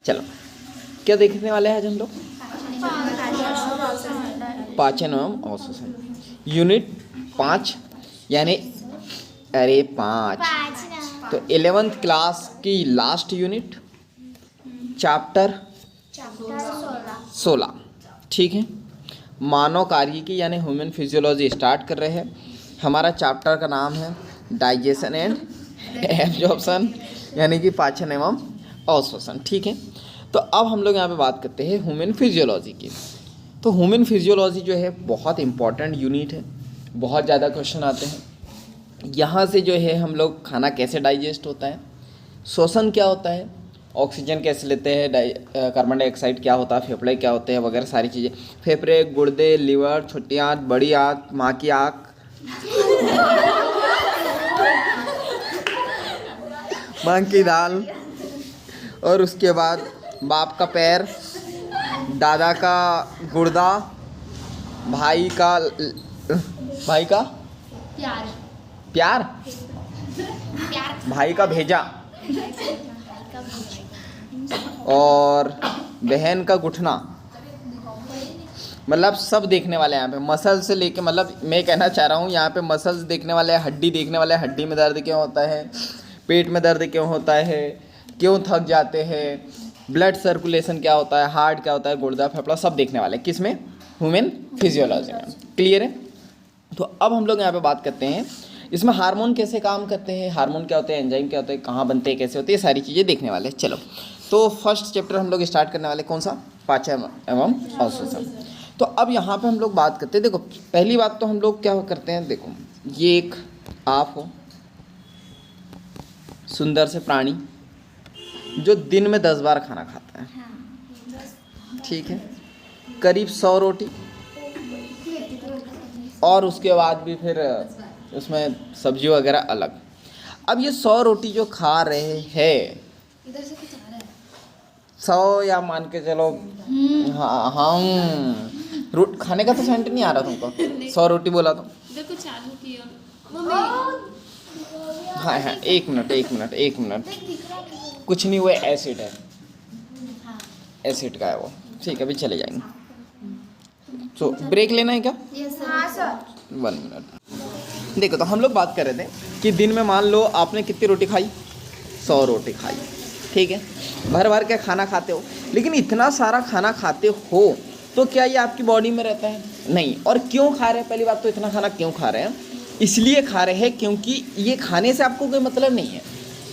चलो, क्या देखने वाले हैं आज हम लोग? पाचन एवं अवशोषण, यूनिट 5 यानी 5। तो 11th क्लास की लास्ट यूनिट, चैप्टर 16। ठीक है, मानव कार्यिकी यानी ह्यूमन फिजियोलॉजी स्टार्ट कर रहे हैं। हमारा चैप्टर का नाम है डाइजेशन एंड एब्जॉर्प्शन यानी कि पाचन एवं अवशोषण। ठीक है, तो अब हम लोग यहाँ पे बात करते हैं ह्यूमन फिजियोलॉजी की। तो ह्यूमन फिजियोलॉजी जो है बहुत इंपॉर्टेंट यूनिट है, बहुत ज़्यादा क्वेश्चन आते हैं यहाँ से। जो है हम लोग खाना कैसे डाइजेस्ट होता है, श्वसन क्या होता है, ऑक्सीजन कैसे लेते हैं, कार्बन डाइऑक्साइड क्या होता है, फेफड़े क्या होते हैं वगैरह सारी चीज़ें। फेफड़े, गुर्दे, लीवर, छोटी आँत, बड़ी आँत, माँ की आँख, माँ की दाल, और उसके बाद बाप का पैर, दादा का गुर्दा, भाई का प्यार, भाई का भेजा, और बहन का घुटना। मतलब सब देखने वाले हैं यहाँ पे, मसल से लेके, मतलब मैं कहना चाह रहा हूँ यहाँ पे मसल्स देखने वाले हैं, हड्डी देखने वाले हैं, हड्डी में दर्द क्यों होता है, पेट में दर्द क्यों होता है, क्यों थक जाते हैं, ब्लड सर्कुलेशन क्या होता है, हार्ट क्या होता है, गुर्दा, फेफड़ा, सब देखने वाले हैं। किस में? ह्यूमन फिजियोलॉजी में। क्लियर है? तो अब हम लोग यहाँ पे बात करते हैं इसमें हार्मोन कैसे काम करते हैं, हार्मोन क्या होते हैं, एंजाइम क्या होते हैं, कहाँ बनते हैं, कैसे होते हैं, ये सारी चीज़ें देखने वाले हैं। चलो, तो फर्स्ट चैप्टर हम लोग स्टार्ट करने वाले, कौन सा? पाचन एवं अवशोषण। तो अब यहाँ पे हम लोग बात करते हैं, देखो पहली बात तो हम लोग क्या करते हैं, देखो ये एक आप हो, सुंदर से प्राणी जो दिन में 10 बार खाना खाता है। ठीक है, करीब 100 रोटी, और उसके बाद भी फिर उसमें सब्जी वगैरह अलग। अब ये 100 रोटी जो खा रहे हैं, 100 या मान के चलो, हाँ हाँ, खाने का तो सेंट नहीं आ रहा तुमको, 100 रोटी बोला तो। हाँ हाँ, एक मिनट, कुछ नहीं, वो एसिड है, एसिड का है वो। ठीक है, अभी चले जाएंगे। तो ब्रेक लेना है क्या? हाँ सर। 1 मिनट। देखो, तो हम लोग बात कर रहे थे कि दिन में मान लो आपने कितनी रोटी खाई, 100 रोटी खाई। ठीक है, भर भर के खाना खाते हो, लेकिन इतना सारा खाना खाते हो तो क्या ये आपकी बॉडी में रहता है? नहीं। और क्यों खा रहे हैं? पहली बात तो इतना खाना क्यों खा रहे हैं? इसलिए खा रहे हैं क्योंकि ये खाने से आपको कोई मतलब नहीं है।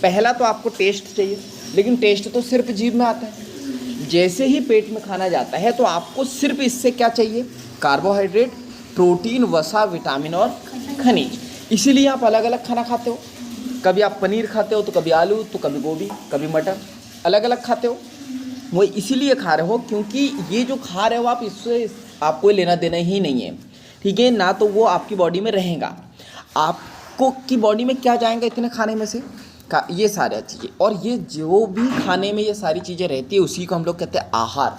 पहला तो आपको टेस्ट चाहिए, लेकिन टेस्ट तो सिर्फ जीभ में आता है। जैसे ही पेट में खाना जाता है तो आपको सिर्फ इससे क्या चाहिए? कार्बोहाइड्रेट, प्रोटीन, वसा, विटामिन और खनिज। इसीलिए आप अलग अलग खाना खाते हो। कभी आप पनीर खाते हो, तो कभी आलू, तो कभी गोभी, कभी मटर, अलग अलग खाते हो। वो इसीलिए खा रहे हो क्योंकि ये जो खा रहे हो आप, इससे आपको लेना देना ही नहीं है। ठीक है ना? तो वो आपकी बॉडी में रहेगा। आपको की बॉडी में क्या जाएगा इतने खाने में से? ये सारी चीज़ें, और ये जो भी खाने में ये सारी चीज़ें रहती है उसी को हम लोग कहते हैं आहार।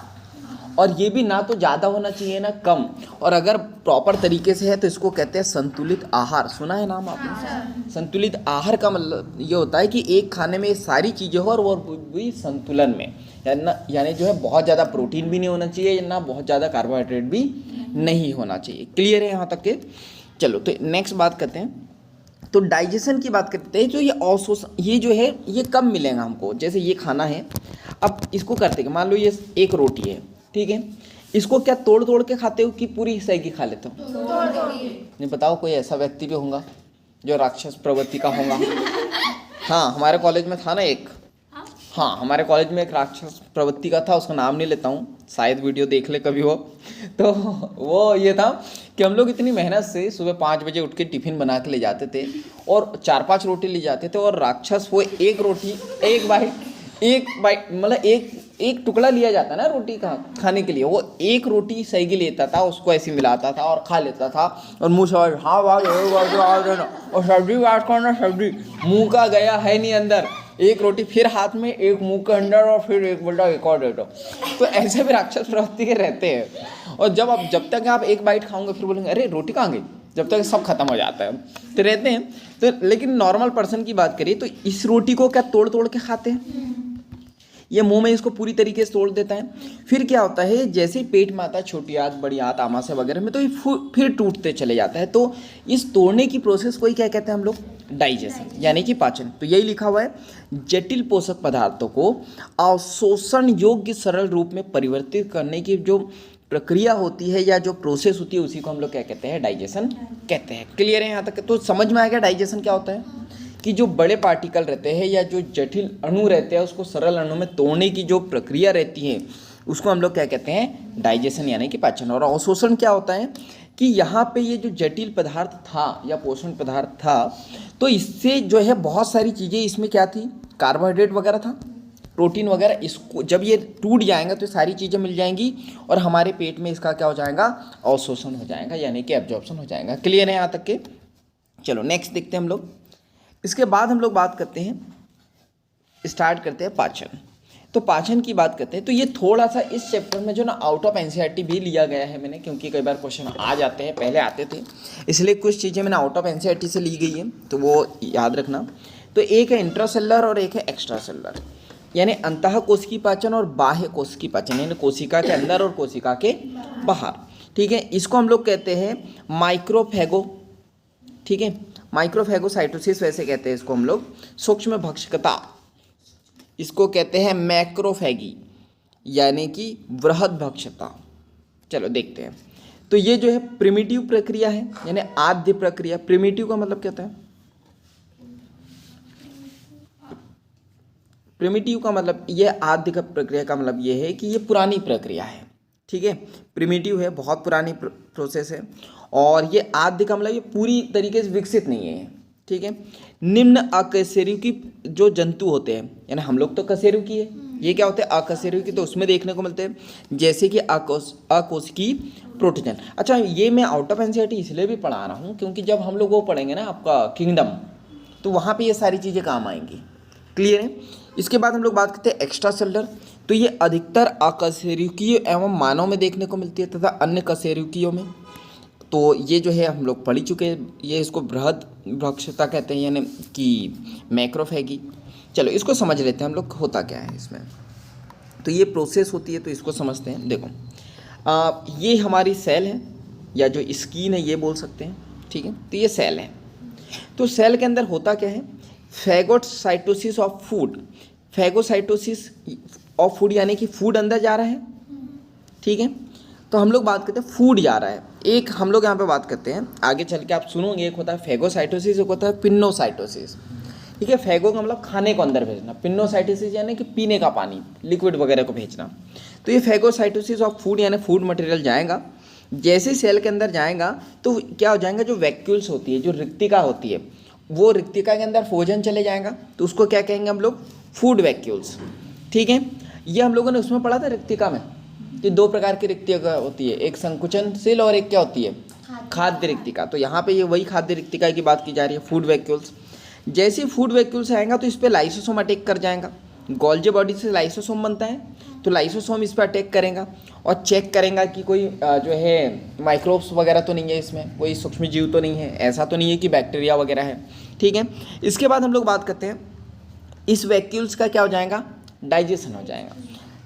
और ये भी ना तो ज़्यादा होना चाहिए ना कम, और अगर प्रॉपर तरीके से है तो इसको कहते हैं संतुलित आहार। सुना है नाम आपने? संतुलित आहार का मतलब ये होता है कि एक खाने में ये सारी चीज़ें हो और वो भी संतुलन में, यानी जो है बहुत ज़्यादा प्रोटीन भी नहीं होना चाहिए, ना बहुत ज़्यादा कार्बोहाइड्रेट भी नहीं होना चाहिए। क्लियर है यहाँ तक के? चलो, तो नेक्स्ट बात करते हैं। तो डाइजेशन की बात करते हैं। जो ये अवशोषण, ये जो है ये कब मिलेगा हमको? जैसे ये खाना है, अब इसको करते हैं, मान लो ये एक रोटी है, ठीक है, इसको क्या तोड़ तोड़ के खाते हो कि पूरी सही खा लेते हो? नहीं, बताओ कोई ऐसा व्यक्ति भी होगा जो राक्षस प्रवृत्ति का होगा? हाँ, हमारे कॉलेज में था ना एक, हाँ हमारे कॉलेज में एक राक्षस प्रवृत्ति का था, उसका नाम नहीं लेता हूँ, शायद वीडियो देख ले कभी वो। तो वो ये था कि हम लोग इतनी मेहनत से सुबह 5 बजे उठ के टिफ़िन बना के ले जाते थे और 4-5 रोटी ले जाते थे, और राक्षस वो एक रोटी, एक बाइट मतलब एक टुकड़ा लिया जाता ना रोटी का खाने के लिए, वो एक रोटी सही के लेता था, उसको ऐसे मिलाता था और खा लेता था, और मुँह से हाँ और सब्जी बात करना, सब्जी मुँह का गया है नहीं अंदर, एक रोटी फिर हाथ में, एक मुंह के अंदर, और फिर एक बोलता एक और दे दो। तो ऐसे भी राक्षस प्रवृत्ति के रहते हैं। और जब तक आप एक बाइट खाओगे फिर बोलेंगे अरे रोटी कहाँ गई, जब तक सब खत्म हो जाता है तो रहते हैं। तो लेकिन नॉर्मल पर्सन की बात करिए तो इस रोटी को क्या तोड़ तोड़ के खाते हैं, ये मुंह में इसको पूरी तरीके से तोड़ देता है। फिर क्या होता है, जैसे ही पेट में आता है, छोटी आंत बड़ी आंत आमाशय वगैरह में, तो ये फिर टूटते चले जाता है। तो इस तोड़ने की प्रोसेस को ही क्या कहते हैं हम लोग, डाइजेशन यानी कि पाचन। तो यही लिखा हुआ है, जटिल पोषक पदार्थों को अवशोषण योग्य सरल रूप में परिवर्तित करने की जो प्रक्रिया होती है या जो प्रोसेस होती है, उसी को हम लोग क्या कहते हैं, डाइजेशन कहते हैं। क्लियर है यहाँ तक? तो समझ में आ गया डाइजेशन क्या होता है, कि जो बड़े पार्टिकल रहते हैं या जो जटिल अणु रहते हैं उसको सरल अणु में तोड़ने की जो प्रक्रिया रहती है, उसको हम लोग क्या कहते हैं, डाइजेशन यानी कि पाचन। और अवशोषण क्या होता है, कि यहाँ पे ये जो जटिल पदार्थ था या पोषण पदार्थ था, तो इससे जो है बहुत सारी चीज़ें इसमें क्या थी, कार्बोहाइड्रेट वगैरह था, प्रोटीन वगैरह, इसको जब ये टूट जाएगा तो सारी चीज़ें मिल जाएंगी और हमारे पेट में इसका क्या हो जाएगा, अवशोषण हो जाएगा यानी कि एब्जॉर्प्शन हो जाएगा। क्लियर है यहाँ तक के? चलो नेक्स्ट देखते हैं हम लोग। इसके बाद हम लोग बात करते हैं, स्टार्ट करते हैं पाचन। तो पाचन की बात करते हैं तो ये थोड़ा सा इस चैप्टर में जो ना आउट ऑफ एनसीईआरटी भी लिया गया है मैंने, क्योंकि कई बार क्वेश्चन आ जाते हैं, पहले आते थे, इसलिए कुछ चीज़ें मैंने आउट ऑफ एनसीईआरटी से ली गई है, तो वो याद रखना। तो एक है इंट्रासेलुलर और एक है एक्स्ट्रा सेलुलर, यानी अंतः कोशिकीय पाचन और बाह्य कोशिकीय पाचन, यानी कोशिका के अंदर और कोशिका के बाहर। ठीक है, इसको हम लोग कहते हैं माइक्रोफेगो। ठीक है, माइक्रोफेगोसाइटोसिस वैसे कहते हैं इसको हम लोग। सूक्ष्म भक्षकता इसको कहते हैं मैक्रोफेगी, यानी कि वृहद भक्षता। चलो देखते हैं। तो ये जो है प्रिमिटिव प्रक्रिया है, यानी आद्य प्रक्रिया। प्रिमिटिव का मतलब क्या होता है, प्रिमिटिव का मतलब ये आद्य का प्रक्रिया का मतलब ये है कि ये पुरानी प्रक्रिया है। ठीक है, प्रिमिटिव है, बहुत पुरानी प्रोसेस है। और ये आद्य का मतलब ये पूरी तरीके से विकसित नहीं है। ठीक है, निम्न अकशेरुकी जो जंतु होते हैं, यानी हम लोग तो कशेरुकी है, ये क्या होते हैं, अकशेरुकी, तो उसमें देखने को मिलते हैं जैसे कि अकोशिकीय प्रोटोजन। अच्छा, ये मैं आउट ऑफ एनसीईआरटी इसलिए भी पढ़ा रहा हूँ क्योंकि जब हम लोग वो पढ़ेंगे ना आपका किंगडम, तो वहाँ पे ये सारी चीज़ें काम आएंगी। क्लियर है? इसके बाद हम लोग बात करते हैं एक्स्ट्रा सेलुलर। तो ये अधिकतर अकशेरुकीय एवं मानव में देखने को मिलती है तथा अन्य कशेरुकियों में। तो ये जो है हम लोग पढ़ ही चुके हैं, ये इसको बृहद भक्षता कहते हैं, यानी कि मैक्रोफेगी। चलो इसको समझ लेते हैं हम लोग, होता क्या है इसमें। तो ये प्रोसेस होती है, तो इसको समझते हैं। देखो ये हमारी सेल है या जो स्किन है ये बोल सकते हैं। ठीक है, तो ये सेल है। तो सेल के अंदर होता क्या है, phagocytosis of food. Phagocytosis of food यानी कि फूड अंदर जा रहा है। ठीक है, तो हम लोग बात करते हैं फूड जा रहा है। एक हम लोग यहाँ पे बात करते हैं, आगे चल के आप सुनोगे, एक होता है फैगोसाइटोसिस, एक होता है पिन्नोसाइटोसिस। ठीक है, फैगो का मतलब खाने को अंदर भेजना, पिन्नोसाइटोसिस यानी कि पीने का पानी, लिक्विड वगैरह को भेजना। तो ये फैगोसाइटोसिस ऑफ फूड यानी फूड मटेरियल जाएगा। जैसे सेल के अंदर जाएगा तो क्या हो जाएगा, जो वैक्यूल्स होती है, जो रिक्तिका होती है, वो रिक्तिका के अंदर भोजन चले जाएगा, तो उसको क्या कहेंगे हम लोग, फूड वैक्यूल्स। ठीक है, ये हम लोगों ने उसमें पढ़ा था रिक्तिका में कि दो प्रकार की रिक्तिका होती है, एक संकुचनशील और एक क्या होती है, खाद्य रिक्तिका। तो यहाँ पे ये वही खाद्य रिक्तिका की बात की जा रही है, फूड वैक्यूल्स। जैसे ही फूड वैक्यूल्स आएगा तो इस पर लाइसोसोम अटैक कर जाएगा। गोल्जी बॉडी से लाइसोसोम बनता है, तो लाइसोसोम इस पर अटैक करेगा और चेक करेगा कि कोई जो है माइक्रोब्स वगैरह तो नहीं है, इसमें कोई सूक्ष्म जीव तो नहीं है, ऐसा तो नहीं है कि बैक्टीरिया वगैरह है। ठीक है, इसके बाद हम लोग बात करते हैं इस वैक्यूल्स का क्या हो जाएगा, डाइजेशन हो जाएगा,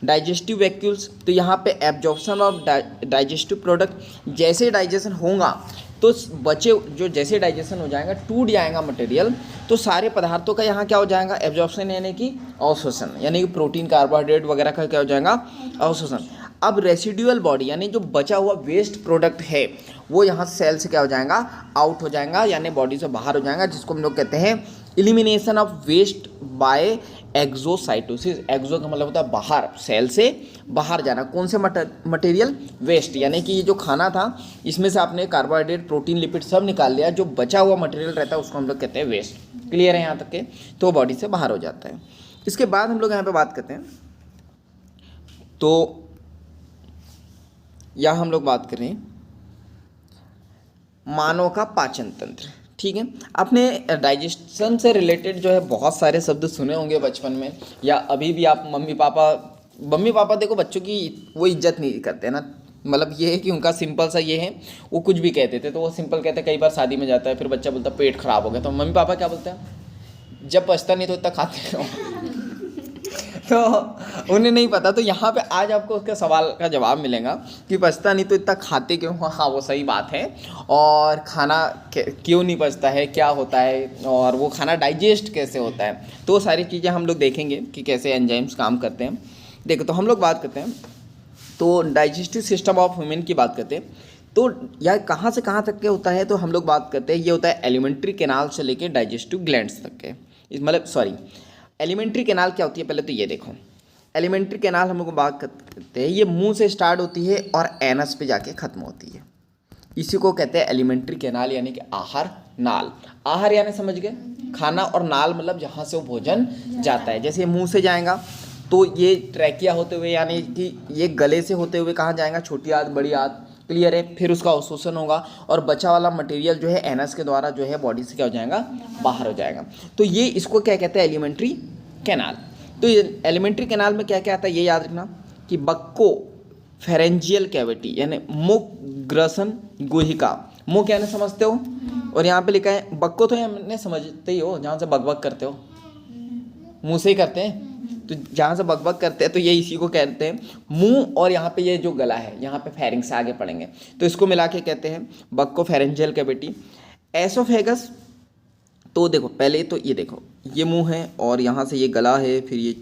डाइजेस्टिव वैक्यूल्स। तो यहाँ पे एब्जॉर्प्शन ऑफ डाइजेस्टिव प्रोडक्ट, जैसे डाइजेशन होगा तो बचे जो जैसे डाइजेशन हो जाएगा, टूट जाएगा मटेरियल, तो सारे पदार्थों का यहाँ क्या हो जाएगा, एब्जॉर्प्शन यानी कि अवशोषण, यानी कि प्रोटीन कार्बोहाइड्रेट वगैरह का क्या हो जाएगा, अवशोषण। अब रेसिडुअल बॉडी यानी जो बचा हुआ वेस्ट प्रोडक्ट है वो यहाँ सेल से क्या हो जाएगा, आउट हो जाएगा, यानी बॉडी से बाहर हो जाएगा, जिसको हम लोग कहते हैं elimination of waste by exocytosis. Exo का मतलब होता है बाहर, सेल से बाहर जाना। कौन से मटेरियल, वेस्ट, यानी कि ये जो खाना था इसमें से आपने कार्बोहाइड्रेट, प्रोटीन, लिपिड सब निकाल लिया, जो बचा हुआ मटेरियल रहता है उसको हम लोग कहते हैं वेस्ट। क्लियर है यहाँ तक के? तो बॉडी से बाहर हो जाता है। इसके बाद हम लोग यहाँ पे बात करते हैं, तो यहाँ हम लोग बात करें मानव का पाचन तंत्र। ठीक है, आपने डाइजेशन से रिलेटेड जो है बहुत सारे शब्द सुने होंगे बचपन में, या अभी भी आप मम्मी पापा देखो बच्चों की वो इज्जत नहीं करते ना, मतलब ये है कि उनका सिंपल सा ये है, वो कुछ भी कहते थे तो वो सिंपल कहते हैं। कई बार शादी में जाता है, फिर बच्चा बोलता है पेट खराब हो गया, तो मम्मी पापा क्या बोलते हैं, जब बचता नहीं तो इतना खाते हो। तो उन्हें नहीं पता। तो यहाँ पे आज आपको उसके सवाल का जवाब मिलेगा कि पचता नहीं तो इतना खाते क्यों। हाँ, वो सही बात है। और खाना क्यों नहीं पचता है, क्या होता है, और वो खाना डाइजेस्ट कैसे होता है, तो वो सारी चीज़ें हम लोग देखेंगे कि कैसे एंजाइम्स काम करते हैं। देखो, तो हम लोग बात करते हैं, तो डाइजेस्टिव सिस्टम ऑफ ह्यूमन की बात करते हैं। तो यह कहाँ से कहाँ तक के होता है, तो हम लोग बात करते हैं, ये होता है एलिमेंट्री कैनाल से लेके डाइजेस्टिव ग्लैंड्स तक के। मतलब सॉरी, एलिमेंट्री कैनाल क्या होती है, पहले तो ये देखो। एलिमेंट्री कैनाल हम लोग बात करते हैं, ये मुंह से स्टार्ट होती है और एनस पे जाके ख़त्म होती है। इसी को कहते हैं एलिमेंट्री कैनाल, यानी कि आहार नाल। आहार यानी समझ गए खाना, और नाल मतलब जहाँ से वो भोजन जाता है। जैसे मुंह से जाएगा तो ये ट्रैकिया होते हुए, यानी कि ये गले से होते हुए कहाँ जाएगा, छोटी आंत बड़ी आंत, क्लियर है। फिर उसका अवशोषण होगा और बचा वाला मटेरियल जो है एनस के द्वारा जो है बॉडी से क्या हो जाएगा, बाहर हो जाएगा। तो ये इसको क्या कहते हैं, एलिमेंट्री कैनाल। तो ये एलिमेंट्री कैनाल में क्या क्या आता है, ये याद रखना कि बक्को फेरेंजियल कैविटी, यानी मुख ग्रसन गुहिका। मुख यानी समझते हो, और यहाँ पे लिखा है बक्को, तो हमने समझते ही हो, जहाँ से बकबक करते हो मुँह से ही करते हैं, तो जहाँ से बकबक करते हैं तो ये इसी को कहते हैं मुंह। और यहाँ पे ये जो गला है, यहाँ पे फेरिंग्स से आगे पढ़ेंगे, तो इसको मिला के कहते हैं बक्को फेरेंजियल कैविटी। एसोफेगस, तो देखो पहले तो ये देखो, ये मुंह है और यहाँ से ये गला है, फिर ये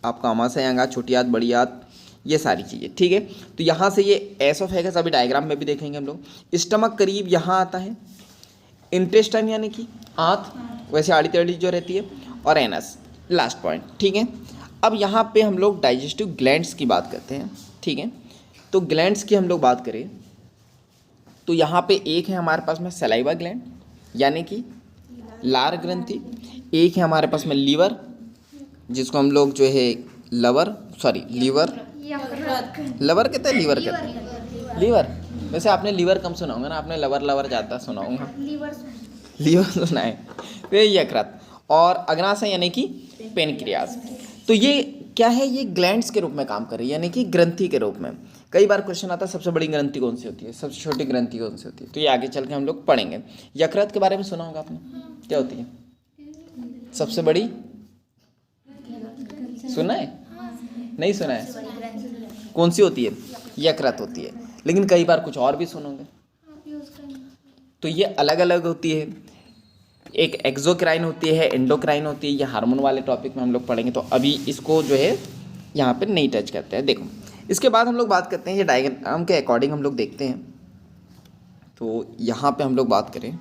आपका आमाशय आएगा, छोटी आंत बड़ी आंत, ये सारी चीज़ें, ठीक है। तो यहाँ से ये एसोफेगस, अभी डायग्राम में भी देखेंगे हम लोग। स्टमक करीब यहाँ आता है, इंटेस्टाइन यानी कि आंत वैसे आड़ी टेढ़ी जो रहती है, और एनस लास्ट पॉइंट, ठीक है। अब यहाँ पे हम लोग डाइजेस्टिव ग्लैंड्स की बात करते हैं, ठीक है। तो ग्लैंड्स की हम लोग बात करें तो यहाँ पे एक है हमारे पास में सलाइवा ग्लैंड, यानी कि लार ग्रंथि। एक है हमारे पास में लीवर, जिसको हम लोग जो है लीवर कहते हैं, लीवर कहते हैं, लीवर। वैसे आपने लीवर कम सुना होगा ना, आपने लवर ज़्यादा सुना होगा, लीवर सुना है। तो ये यकृत, और अग्नाशय यानी कि पेनक्रियाज। तो ये क्या है, ये ग्लैंड्स के रूप में काम कर रही है, यानी कि ग्रंथि के रूप में। कई बार क्वेश्चन आता है सबसे बड़ी ग्रंथि कौन सी होती है, सबसे छोटी ग्रंथि कौन सी होती है, तो ये आगे चल के हम लोग पढ़ेंगे। यकृत के बारे में सुना होगा आपने, क्या होती है सबसे बड़ी, सुना है, नहीं सुना है, कौन सी होती है, यकृत होती है। लेकिन कई बार कुछ और भी सुनोगे, तो ये अलग अलग होती है। एक एक्सोक्राइन होती है, एंडोक्राइन होती है, ये हार्मोन वाले टॉपिक में हम लोग पढ़ेंगे, तो अभी इसको जो है यहाँ पे नहीं टच करते हैं। देखो, इसके बाद हम लोग बात करते हैं, ये डायग्राम के अकॉर्डिंग हम लोग देखते हैं। तो यहाँ पे हम लोग बात करें,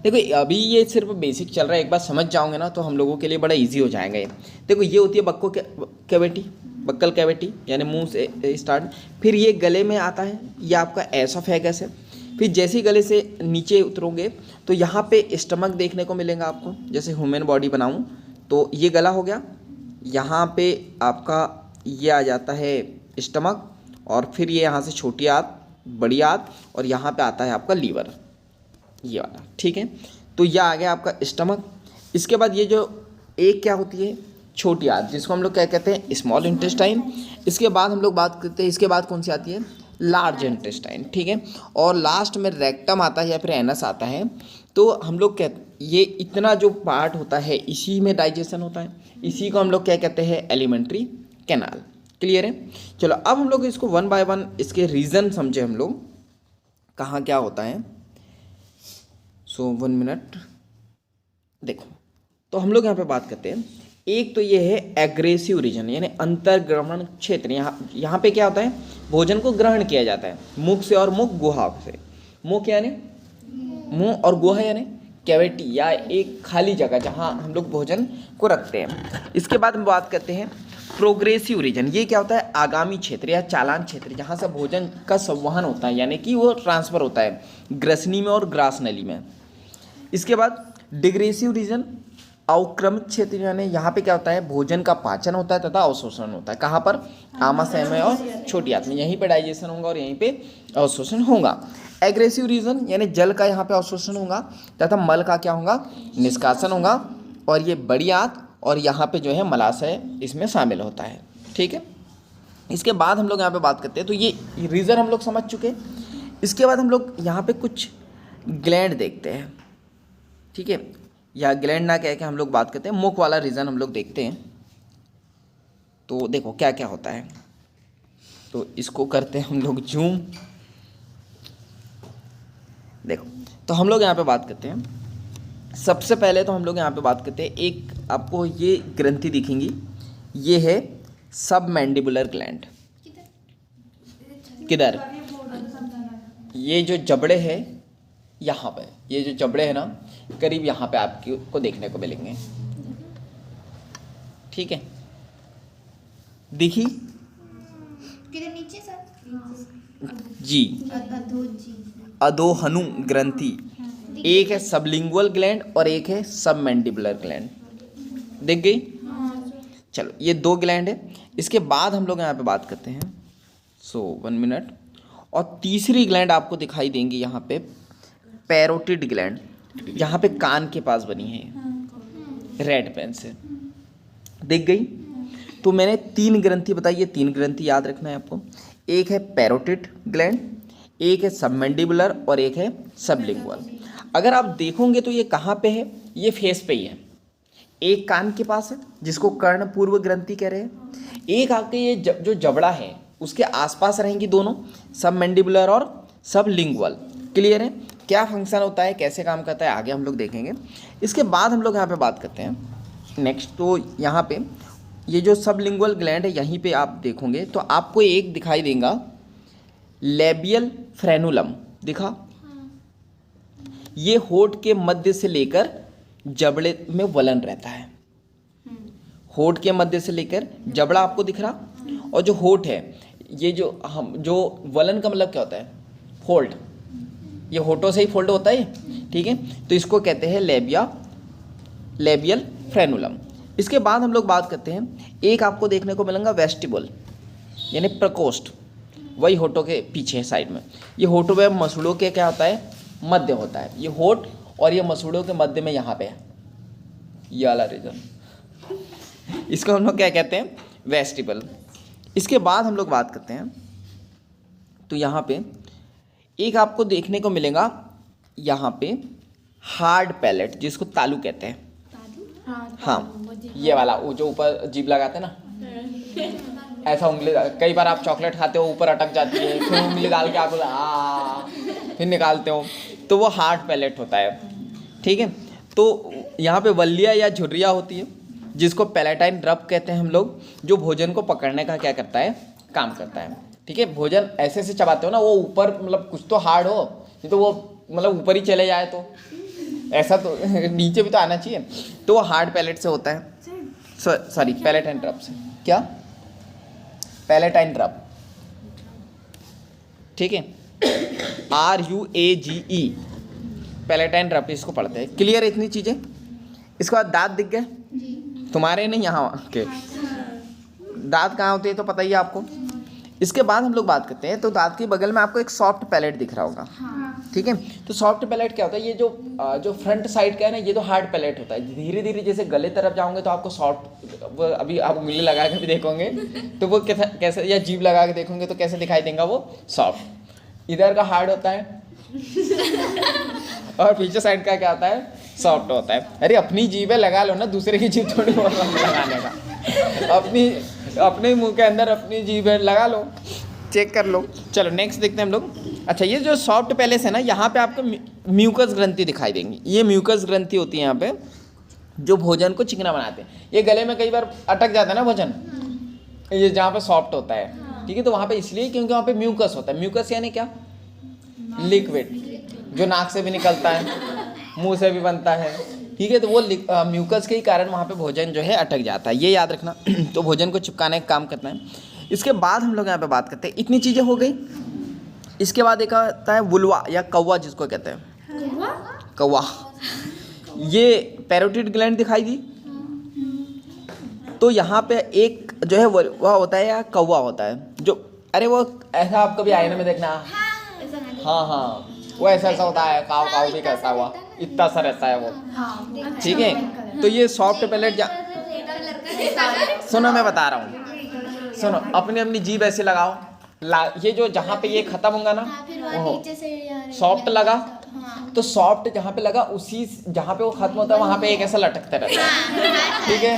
देखो अभी ये सिर्फ बेसिक चल रहा है, एक बार समझ जाओगे ना तो हम लोगों के लिए बड़ा इजी हो जाएगा ये। देखो, ये होती है बक्को कैविटी, बक्कल कैविटी, यानी मुंह से स्टार्ट। फिर ये गले में आता है, ये आपका एसोफेगस है। फिर जैसे ही गले से नीचे उतरोगे तो यहाँ पे स्टमक देखने को मिलेगा आपको। जैसे ह्यूमन बॉडी बनाऊँ तो ये गला हो गया, यहाँ पे आपका ये आ जाता है स्टमक, और फिर ये यहाँ से छोटी आंत बड़ी आंत, और यहाँ पे आता है आपका लीवर, ये वाला, ठीक है। तो यह आ गया आपका स्टमक। इसके बाद ये जो एक क्या होती है, छोटी आंत, जिसको हम लोग क्या कहते हैं, स्मॉल इंटेस्टाइन। इसके बाद हम लोग बात करते हैं, इसके बाद कौन सी आती है, लार्ज इंटेस्टाइन, ठीक है। और लास्ट में रेक्टम आता है या फिर एनस आता है। तो हम लोग कहते, ये इतना जो पार्ट होता है इसी में डाइजेशन होता है, इसी को हम लोग क्या कहते हैं, एलिमेंट्री कैनाल। क्लियर है। चलो अब हम लोग इसको वन बाय वन इसके रीज़न समझे हम लोग, कहाँ क्या होता है। सो 1 मिनट, देखो, तो हम लोग यहाँ पे बात करते हैं। एक तो ये है एग्रेसिव रीजन, यानी अंतर्ग्रहण क्षेत्र। यहाँ पे क्या होता है, भोजन को ग्रहण किया जाता है मुख से और मुख गुहा से। मुख यानी मुंह, और गुहा यानी कैविटी या एक खाली जगह जहाँ हम लोग भोजन को रखते हैं। इसके बाद हम बात करते हैं प्रोग्रेसिव रीजन। ये क्या होता है, आगामी क्षेत्र या चालान क्षेत्र, जहाँ से भोजन का संवहन होता है, यानी कि वो ट्रांसफर होता है ग्रसनी में और ग्रास नली में। इसके बाद डिग्रेसिव रीजन, अवक्रमित क्षेत्र, यानी यहाँ पे क्या होता है, भोजन का पाचन होता है तथा अवशोषण होता है। कहाँ पर, आमाशय में और छोटी आंत में, यहीं पे डाइजेशन होगा और यहीं पे अवशोषण होगा। एग्रेसिव रीजन यानी जल का यहाँ पे अवशोषण होगा तथा मल का क्या होगा, निष्कासन होगा, और ये बड़ी आंत और यहाँ पे जो है मलाशय इसमें शामिल होता है, ठीक है। इसके बाद हम लोग यहाँ पे बात करते हैं, तो ये रीज़न हम लोग समझ चुके। इसके बाद हम लोग यहाँ पे कुछ ग्लैंड देखते हैं, ठीक है, या ग्लैंड ना कह के हम लोग बात करते हैं, मुख वाला रीज़न हम लोग देखते हैं। तो देखो क्या क्या होता है, तो इसको करते हैं हम लोग जूम। देखो तो हम लोग यहाँ पे बात करते हैं, सबसे पहले तो हम लोग यहाँ पे बात करते हैं, एक आपको ये ग्रंथि दिखेंगी, ये है सब मैंडिबुलर ग्लैंड। किधर? ये जो जबड़े है यहाँ पे, ये जो जबड़े है ना करीब यहाँ पे आपको देखने को मिलेंगे, ठीक है। दिखी किधर नीचे सर? जी, अधोहनु ग्रंथि। एक है सबलिंगुअल ग्लैंड और एक है सब मैंडिबुलर ग्लैंड। दिख गई? चलो ये दो ग्लैंड है। इसके बाद हम लोग यहाँ पे बात करते हैं, 1 मिनट। और तीसरी ग्लैंड आपको दिखाई देंगी यहाँ पे, पैरोटिड ग्लैंड, यहाँ पे कान के पास बनी है रेड पेन से। दिख गई? तो मैंने 3 ग्रंथि बताई, ये 3 ग्रंथि याद रखना है आपको। एक है पैरोटिड ग्लैंड, एक है सबमैंडिबुलर और एक है सबलिंगुअल। अगर आप देखोगे तो ये कहाँ पे है? ये फेस पे ही है। एक कान के पास है जिसको कर्ण पूर्व ग्रंथि कह रहे हैं, एक आपके ये जो जबड़ा है उसके आसपास रहेंगी दोनों, सबमैंडिबुलर और सबलिंगुअल। क्लियर है? क्या फंक्शन होता है, कैसे काम करता है, आगे हम लोग देखेंगे। इसके बाद हम लोग यहाँ पे बात करते हैं नेक्स्ट। तो यहाँ पे ये जो सबलिंगुअल ग्लैंड है यहीं पे आप देखोगे तो आपको एक दिखाई देगा लेबियल फ्रेनुलम। दिखा? ये होठ के मध्य से लेकर जबड़े में वलन रहता है। होठ के मध्य से लेकर जबड़ा आपको दिख रहा, और जो होठ है ये जो वलन का मतलब क्या होता है? फोल्ड। ये होठों से ही फोल्ड होता है, ठीक है। तो इसको कहते हैं लेबियल फ्रेनुलम। इसके बाद हम लोग बात करते हैं, एक आपको देखने को मिलेगा वेस्टिबुल यानी प्रकोष्ठ, वही होठों के पीछे साइड में। ये होठों में मसूड़ों के क्या होता है? मध्य होता है। ये होठ और ये मसूड़ों के मध्य में यहाँ पे है ये वाला रीजन, इसको हम लोग क्या कहते हैं? वेस्टिबल। इसके बाद हम लोग बात करते हैं, तो यहाँ पे एक आपको देखने को मिलेगा यहाँ पे हार्ड पैलेट, जिसको तालू कहते हैं। हाँ, ये वाला, वो जो ऊपर जीभ लगाते हैं ना, ऐसा उंगली, कई बार आप चॉकलेट खाते हो ऊपर अटक जाती है, फिर उंगली डाल के आप फिर निकालते हो, तो वो हार्ड पैलेट होता है, ठीक है। तो यहाँ पे वल्लिया या झुर्रिया होती है जिसको पैलेटाइन रब कहते हैं हम लोग, जो भोजन को पकड़ने का क्या करता है? काम करता है, ठीक है। भोजन ऐसे से चबाते हो ना, वो ऊपर मतलब कुछ तो हार्ड हो, नहीं तो वो मतलब ऊपर ही चले जाए, तो ऐसा तो नीचे भी तो आना चाहिए। तो वो हार्ड पैलेट से होता है, सॉरी पैलेटाइन रब से। क्या? पैलेटाइन रब, ठीक है, RUAGE, पैलेटाइन रब इसको पढ़ते हैं। क्लियर है इतनी चीज़ें? इसके बाद दांत दिख गए तुम्हारे, नहीं यहाँ के दांत कहाँ होते हैं तो पता ही है आपको। इसके बाद हम लोग बात करते हैं, तो दांत के बगल में आपको एक सॉफ्ट पैलेट दिख रहा होगा, ठीक है। तो सॉफ्ट पैलेट क्या होता है? ये जो फ्रंट साइड का है ना, ये तो हार्ड पैलेट होता है। धीरे धीरे जैसे गले तरफ जाओगे तो आपको सॉफ्ट, अभी आप उंगली लगा के भी देखोगे तो वो कैसे, या जीभ लगा के देखोगे तो कैसे दिखाई देगा? वो सॉफ्ट। इधर का हार्ड होता है और पीछे साइड का क्या होता है? सॉफ्ट होता है। अरे अपनी जीभ है, लगा लो ना, दूसरे की जीभ थोड़ी लगाने का। अपने मुंह के अंदर अपनी जीभ है, लगा लो, चेक कर लो। चलो नेक्स्ट देखते हैं हम लोग। अच्छा, ये जो सॉफ्ट पैलेस है ना, यहाँ पे आपको म्यूकस ग्रंथि दिखाई देंगी। ये म्यूकस ग्रंथि होती है यहाँ पे, जो भोजन को चिकना बनाते हैं। ये गले में कई बार अटक जाता है ना भोजन, ये जहाँ पे सॉफ्ट होता है, ठीक है। तो वहाँ पे इसलिए क्योंकि वहाँ पे म्यूकस होता है। म्यूकस यानी क्या? लिक्विड, जो नाक से भी निकलता है, मुंह से भी बनता है, ठीक है। तो वो म्यूकस के ही कारण वहाँ पे भोजन जो है अटक जाता है, ये याद रखना। तो भोजन को चिपकाने का काम करता है। इसके बाद हम लोग यहाँ पे बात करते हैं, इतनी चीज़ें हो गई। इसके बाद एक आता है वुल्वा या कौवा, जिसको कहते हैं कौवा। ये पैरोटिड ग्लैंड दिखाई दी, तो यहाँ पे एक जो है वह होता है या कौवा होता है, जो, अरे वो ऐसा आप कभी आईने में देखना, हाँ, वो ऐसा होता है, काव काव भी कैसा हुआ, इतना सा रहता है वो, ठीक है। तो ये सॉफ्ट पैलेट, सुनो मैं बता रहा हूँ, सुनो, अपनी अपनी जीभ ऐसे लगाओ, ये जो जहाँ पे ये खत्म होगा ना, फिर वो नीचे से सॉफ्ट लगा, हाँ तो सॉफ्ट जहाँ पे लगा उसी जहाँ पे वो खत्म होता है वहाँ पे एक ऐसा लटकता रहता है, ठीक है।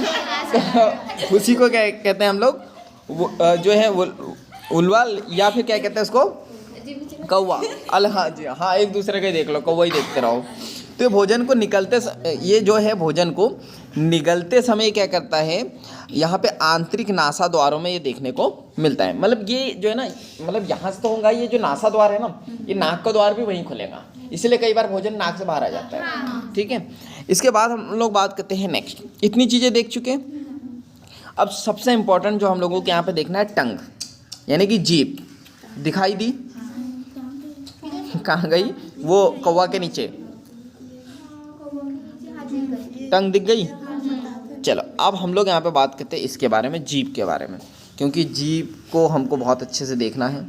तो उसी को क्या कहते हैं हम लोग, जो है वो उल्वाल, या फिर क्या कहते हैं उसको, कौवा। हाँ जी, हाँ, एक दूसरे के देख लो, कौवा ही देखते रहो। तो भोजन को निकलते ये जो है भोजन को निगलते समय क्या करता है, यहाँ पे आंतरिक नासा द्वारों में ये देखने को मिलता है। मतलब ये जो है ना, मतलब यहाँ से तो होगा, ये जो नासा द्वार है ना, ये नाक का द्वार भी वहीं खुलेगा, इसलिए कई बार भोजन नाक से बाहर आ जाता है, ठीक है। इसके बाद हम लोग बात करते हैं नेक्स्ट। इतनी चीज़ें देख चुके हैं, अब सबसे इम्पोर्टेंट जो हम लोगों को यहाँ पे देखना है, टंग, यानी कि जीभ। दिखाई दी? कहाँ गई? वो कौवा के नीचे टंग दिख गई। चलो अब हम लोग यहाँ पे बात करते हैं इसके बारे में, जीभ के बारे में, क्योंकि जीभ को हमको बहुत अच्छे से देखना है।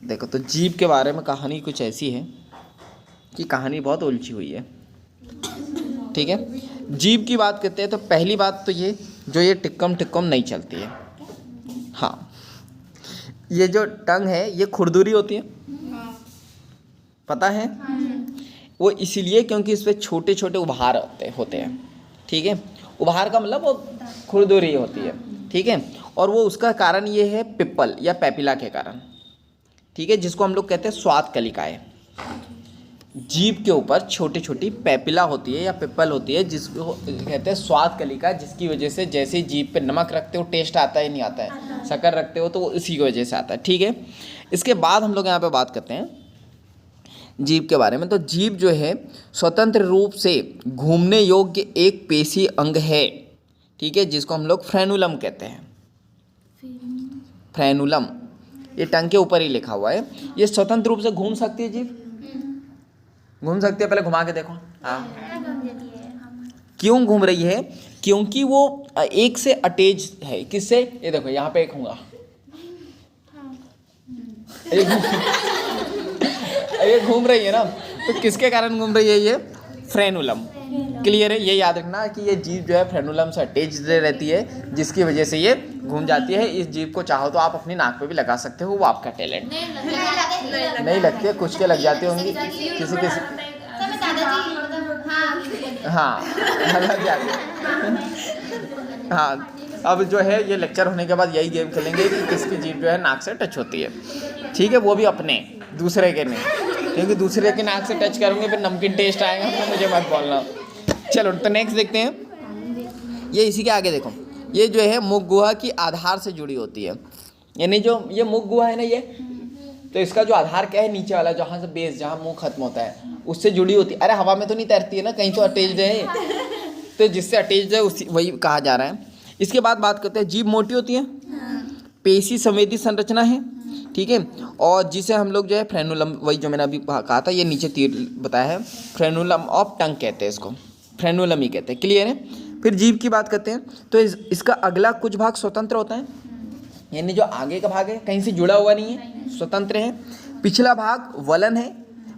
देखो, तो जीभ के बारे में कहानी कुछ ऐसी है कि कहानी बहुत उलझी हुई है, ठीक है। जीभ की बात करते हैं तो पहली बात तो ये, जो ये टिक्कम टिक्कम नहीं चलती है। हाँ, ये जो टंग है ये खुरदुरी होती है, पता है? वो इसीलिए क्योंकि इस पर छोटे छोटे उभार होते हैं, ठीक है। उभार का मतलब वो खुरदुरी होती है, ठीक है। और वो उसका कारण ये है पिप्पल या पैपिला के कारण, ठीक है, जिसको हम लोग कहते हैं स्वाद कलिकाएं। जीभ के ऊपर छोटी छोटी पैपिला होती है या पिप्पल होती है, जिसको कहते हैं स्वाद कलिका, जिसकी वजह से जैसे ही जीभ पे नमक रखते हो टेस्ट आता है, नहीं आता है, शक्कर रखते हो तो वो इसी की वजह से आता है, ठीक है। इसके बाद हम लोग यहाँ पे बात करते हैं जीभ के बारे में। तो जीभ जो है स्वतंत्र रूप से घूमने योग्य एक पेशी अंग है, ठीक है, जिसको हम लोग फ्रेनुलम कहते हैं। फ्रेनुलम, ये टंग के ऊपर ही लिखा हुआ है। ये स्वतंत्र रूप से घूम सकती है जीभ, घूम सकती है, पहले घुमा के देखो। हाँ, क्यों घूम रही है? क्योंकि वो एक से अटैच है। किससे? ये देखो, यहाँ पे एक होगा, ये घूम रही है ना, तो किसके कारण घूम रही है? ये फ्रेनुलम। क्लियर है? ये याद रखना कि ये जीभ जो है फ्रेनुलम से अटैच रहती है, जिसकी वजह से ये घूम जाती है। इस जीभ को चाहो तो आप अपनी नाक पे भी लगा सकते हो, वो आपका टैलेंट। नहीं लगती है, कुछ के लग जाती होंगी, किसी किसी, हाँ लग जाती है। हाँ, अब जो है ये लेक्चर होने के बाद यही गेम खेलेंगे कि किसकी जीभ जो है नाक से टच होती है, ठीक है। वो भी अपने, दूसरे के नहीं, क्योंकि दूसरे के नाक से टच करूँगे फिर नमकीन टेस्ट आएगा, तो मुझे मत बोलना। चलो तो नेक्स्ट देखते हैं। ये इसी के आगे देखो, ये जो है मुख गुहा की आधार से जुड़ी होती है, यानी जो ये मुख गुहा है ना, ये तो इसका जो आधार क्या है, नीचे वाला जहाँ से बेस, जहाँ मुंह खत्म होता है, उससे जुड़ी होती है। अरे हवा में तो नहीं तैरती है ना, कहीं तो अटैच्ड है, तो जिससे अटैच्ड है उसी वही कहा जा रहा है। इसके बाद बात करते हैं, जीभ मोटी होती है, पेशी संवेदी संरचना है, ठीक है, और जिसे हम लोग जो है फ्रेनुलम, वही जो मैंने अभी कहा था, ये नीचे तीर बताया है, फ्रेनुलम ऑफ टंग कहते हैं इसको, फ्रेनुलम ही कहते हैं। क्लियर है? फिर जीभ की बात करते हैं, तो इसका अगला कुछ भाग स्वतंत्र होता है, यानी जो आगे का भाग है कहीं से जुड़ा हुआ नहीं है, स्वतंत्र है। पिछला भाग वलन है,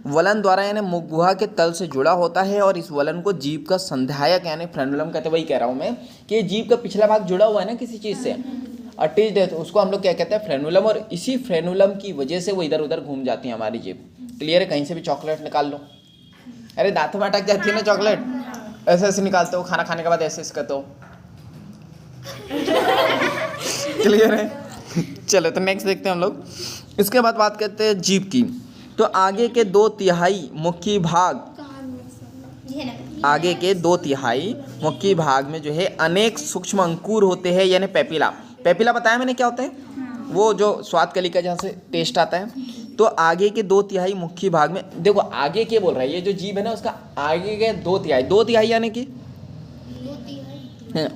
वलन द्वारा यानी मुख गुहा के तल से जुड़ा होता है, और इस वलन को जीभ का संधायक यानी फ्रेनुलम कहते हैं। वही कह रहा हूँ मैं कि जीभ का पिछला भाग जुड़ा हुआ है ना किसी चीज़ से, अटैच्ड है, तो उसको हम लोग क्या कहते हैं? फ्रेनुलम। और इसी फ्रेनुलम की वजह से वो इधर उधर घूम जाती है हमारी जीभ। क्लियर है? कहीं से भी चॉकलेट निकाल लो, अरे दांतों में अटक जाती है ना चॉकलेट, ऐसे ऐसे निकालते हो, खाना खाने के बाद ऐसे ऐसे करते हो। क्लियर है? चलो तो नेक्स्ट देखते हैं हम लोग। इसके बाद बात करते हैं जीभ की। तो आगे के 2/3 मुख्य भाग, आगे के 2/3 मुख्य भाग में जो है अनेक सूक्ष्म अंकुर होते हैं, यानी पैपिला। पैपिला बताया मैंने क्या होता है? वो जो स्वाद कलिका जहाँ से टेस्ट आता है। तो आगे के 2/3 मुख्य भाग में, देखो आगे के बोल रहा है, ये जो जीभ है ना उसका आगे के 2/3, 2/3 यानी कि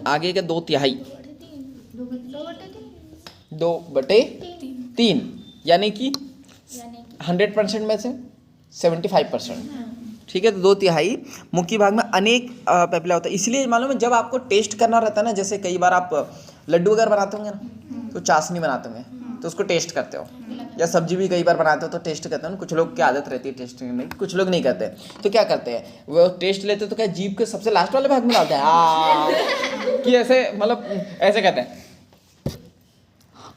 आगे के 2/3, 2/3 यानी कि 100% में से 75%, ठीक है। तो 2/3 मुख्य भाग में अनेक पैपिला होता है। इसलिए मालूम है, जब आपको टेस्ट करना रहता है ना, जैसे कई बार आप लड्डू वगैरह बनाते होंगे ना, तो चाशनी बनाते होंगे तो उसको टेस्ट करते हो, या सब्जी भी कई बार बनाते हो तो टेस्ट करते हो ना। कुछ लोग की आदत रहती है टेस्ट करने की, कुछ लोग नहीं करते। तो क्या करते हैं, वो टेस्ट लेते तो क्या जीभ के सबसे लास्ट वाले भाग में डालते हैं, कि ऐसे मतलब ऐसे कहते हैं,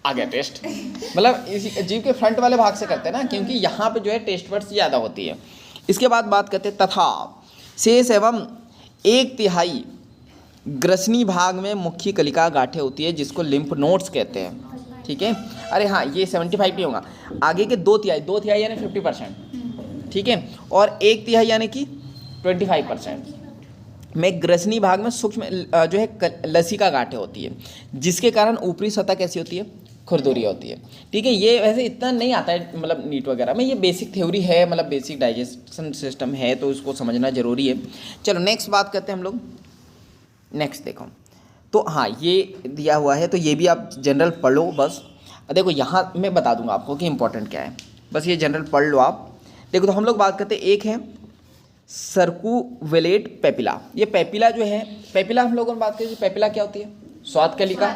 आ गया टेस्ट। मतलब इसी जीभ के फ्रंट वाले भाग से करते हैं ना, क्योंकि यहाँ पे जो है टेस्ट बड्स ज़्यादा होती है। इसके बाद बात करते हैं तथा शेष एवं 1/3 ग्रसनी भाग में मुख्य कलिका गांठें होती है, जिसको लिम्फ नोड्स कहते हैं। ठीक है, अरे हाँ ये 75 नहीं होगा, आगे के 2/3 यानी 50%। ठीक है, और 1/3 यानी कि 25% में ग्रसनी भाग में सूक्ष्म जो है लसिका गांठें होती है, जिसके कारण ऊपरी सतह कैसी होती है, खुरदुरी होती है। ठीक है, ये वैसे इतना नहीं आता है मतलब नीट वगैरह में, ये बेसिक थ्योरी है, मतलब बेसिक डाइजेशन सिस्टम है, तो इसको समझना जरूरी है। चलो नेक्स्ट बात करते हैं हम लोग। नेक्स्ट देखो, तो हाँ ये दिया हुआ है, तो ये भी आप जनरल पढ़ लो बस। देखो यहाँ मैं बता दूंगा आपको कि इंपॉर्टेंट क्या है, बस ये जनरल पढ़ लो आप। देखो तो हम लोग बात करते हैं, एक है सर्कुवेलेट पेपिला। ये पेपिला जो है, पेपिला हम लोगों ने बात करी, पेपिला क्या होती है, स्वाद कलिका।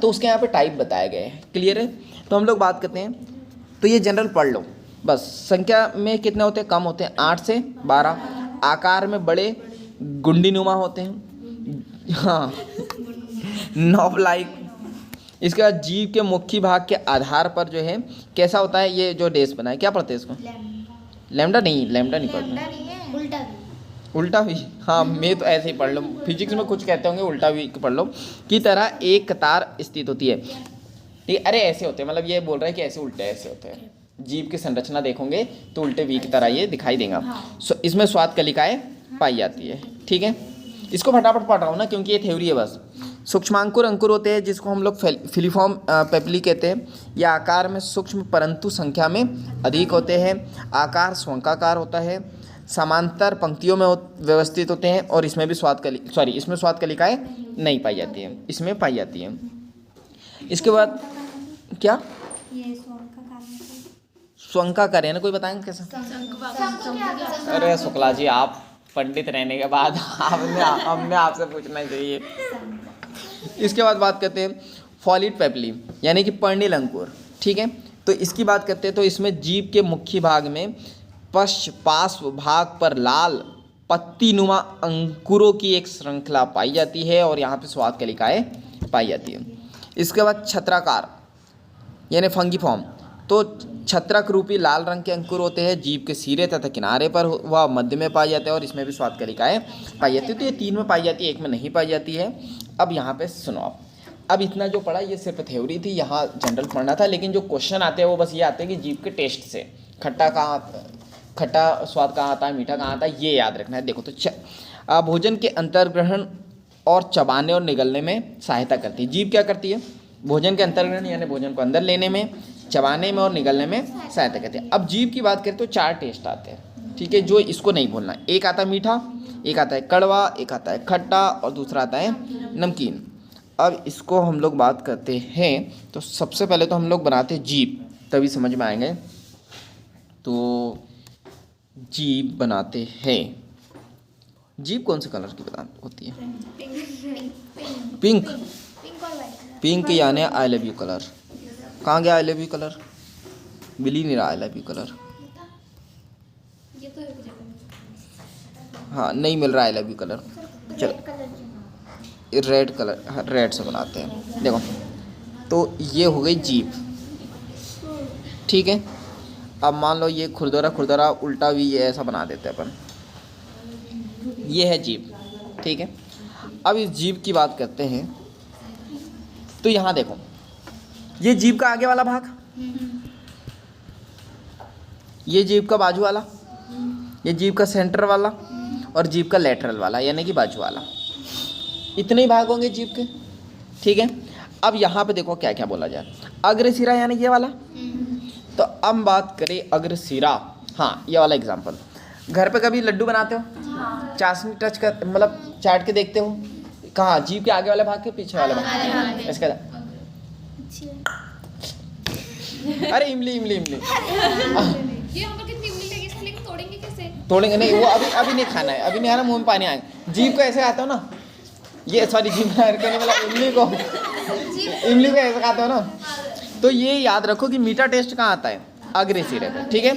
तो उसके यहाँ पे टाइप बताए गए हैं, क्लियर है। तो हम लोग बात करते हैं, तो ये जनरल पढ़ लो बस। संख्या में कितने होते हैं, कम होते हैं, 8 से 12। आकार में बड़े गुंडीनुमा होते हैं, हाँ नॉब लाइक। इसके बाद जीभ के मुख्य भाग के आधार पर जो है कैसा होता है, ये जो डेस बना है, क्या पढ़ते हैं इसको, लैम्डा नहीं पढ़ते, उल्टा भी, हाँ मैं तो ऐसे ही पढ़ लो, फिजिक्स में कुछ कहते होंगे उल्टा भी पढ़ लो, की तरह एक कतार स्थित होती है। ठीक, अरे ऐसे होते हैं, मतलब ये बोल रहा है कि ऐसे उल्टे ऐसे होते हैं। जीभ की संरचना देखोगे तो उल्टे वी की तरह ये दिखाई देगा। इसमें स्वाद कलिकाएं पाई जाती है। ठीक है, इसको फटाफट पढ़ रहा हूँ ना, क्योंकि ये थ्योरी है बस। सूक्ष्मांकुर अंकुर होते हैं, जिसको हम लोग फिलीफॉर्म पेपिली कहते हैं। यह आकार में सूक्ष्म परंतु संख्या में अधिक होते हैं। आकार स्वंकाकार होता है, समांतर पंक्तियों में व्यवस्थित होते हैं, और इसमें भी इसमें स्वाद कलिकाएं नहीं पाई जाती हैं, इसमें पाई जाती हैं। इसके बाद क्या, स्वंकाकार है ना, कोई बताएंगे कैसा? अरे शुक्ला जी, आप पंडित रहने के बाद हमने आपसे पूछना चाहिए। इसके बाद बात करते हैं फॉलिट पेपिली, यानी कि पर्णिल अंकुर। ठीक है, तो इसकी बात करते हैं, तो इसमें जीभ के मुख्य भाग में पार्श्व भाग पर लाल पत्तीनुमा अंकुरों की एक श्रृंखला पाई जाती है, और यहाँ पे स्वाद कलिकाएं पाई जाती है। इसके बाद छत्राकार यानी फंगीफॉर्म, तो छत्रक रूपी लाल रंग के अंकुर होते हैं, जीभ के सिरे तथा किनारे पर वह मध्य में पाई जाते हैं, और इसमें भी स्वाद कलिकाएं पाई जाती है। तो ये 3 में पाई जाती है, 1 में नहीं पाई जाती है। अब यहाँ पे सुनो आप, अब इतना जो पढ़ा ये सिर्फ थ्योरी थी, यहाँ जनरल पढ़ना था, लेकिन जो क्वेश्चन आते हैं वो बस ये आते हैं कि जीभ के टेस्ट से खट्टा स्वाद कहाँ आता है, मीठा कहाँ आता है, ये याद रखना है। देखो तो भोजन के अंतर्ग्रहण और चबाने और निगलने में सहायता करती है। जीभ क्या करती है, भोजन के अंतर्ग्रहण यानी भोजन को अंदर लेने में, चबाने में और निगलने में सहायता करती है। अब जीभ की बात करें तो 4 टेस्ट आते हैं। ठीक है, जो इसको नहीं भूलना है, एक आता है मीठा, एक आता है कड़वा, एक आता है खट्टा, और दूसरा आता है नमकीन। अब इसको हम लोग बात करते हैं, तो सबसे पहले तो हम लोग बनाते हैं जीभ, तभी समझ में आएंगे। तो जीभ बनाते हैं, जीभ कौन से कलर की होती है, पिंक। पिंक यानी आई लव यू कलर। कहाँ गया आई लव यू कलर, मिल ही नहीं रहा आई लव यू कलर, हाँ नहीं मिल रहा आई लव यू कलर। चलो रेड कलर, रेड से बनाते हैं। देखो तो ये हो गई जीभ। ठीक है, अब मान लो ये खुरदरा उल्टा भी ये ऐसा बना देते हैं अपन, ये है जीभ। ठीक है, अब इस जीभ की बात करते हैं, तो यहाँ देखो ये जीभ का आगे वाला भाग, ये जीभ का बाजू वाला, ये जीभ का सेंटर वाला, और जीभ का लेटरल वाला यानी कि बाजू वाला, इतने ही भाग होंगे जीभ के। ठीक है, अब यहाँ पे देखो क्या क्या बोला जाए, अग्रशिरा यानी ये वाला। तो अब बात करें अग्रशिरा, हाँ ये वाला एग्जाम्पल, घर पे कभी लड्डू बनाते हो, चाशनी टच कर मतलब चाट के देखते हो, कहाँ, जीभ के आगे वाले भाग के पीछे वाले भाग, इसका अरे इमली ये हम लोग कितनी इमली लगी, इसलिए तोड़ेंगे कैसे? तोड़ेंगे नहीं, वो अभी नहीं खाना है, अभी नहीं खाना, मुंह में पानी आएगा। जीभ को ऐसे खाता हो ना, ये सॉरी जीभ इमली को ऐसे खाते हो ना, तो ये याद रखो कि मीठा टेस्ट कहाँ आता है, अग्र सिरे पे। ठीक है,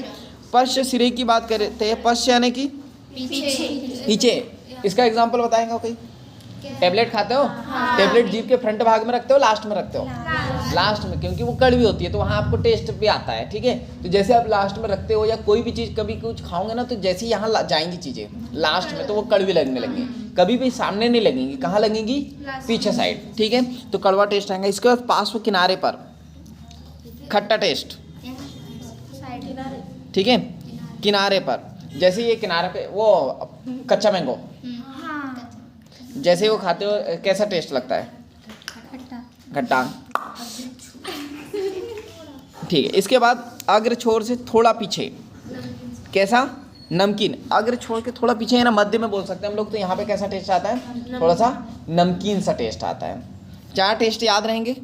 पश्च सिरे की बात करते हैं, पश्च यानी कि पीछे। इसका एग्जांपल बताएंगे कोई, टेबलेट खाते हो, टेबलेट जीभ के फ्रंट भाग में रखते हो, लास्ट में रखते हो, लास्ट में, क्योंकि वो कड़वी होती है तो वहाँ आपको टेस्ट भी आता है, ठीक है। तो जैसे आप लास्ट में रखते हो या कोई भी चीज़ कभी कुछ खाओगे ना, तो जैसे ही यहाँ जाएंगी चीज़ें लास्ट में तो वो कड़वी लगने लगेंगी, कभी भी सामने नहीं लगेंगी। कहाँ लगेंगी? पीछे साइड, ठीक है। तो कड़वा टेस्ट आएगा। इसके बाद पास वो किनारे पर खट्टा टेस्ट, ठीक है, किनारे पर। जैसे ये किनारे पे वो कच्चा मैंगो, जैसे वो खाते हो कैसा टेस्ट लगता है? खट्टा, ठीक है। इसके बाद अग्र छोर से थोड़ा पीछे कैसा? नमकीन। अग्र छोड़ के थोड़ा पीछे है ना, मध्य में बोल सकते हैं हम लोग। तो यहाँ पे कैसा टेस्ट आता है? थोड़ा सा नमकीन सा टेस्ट आता है। 4 टेस्ट याद रहेंगे,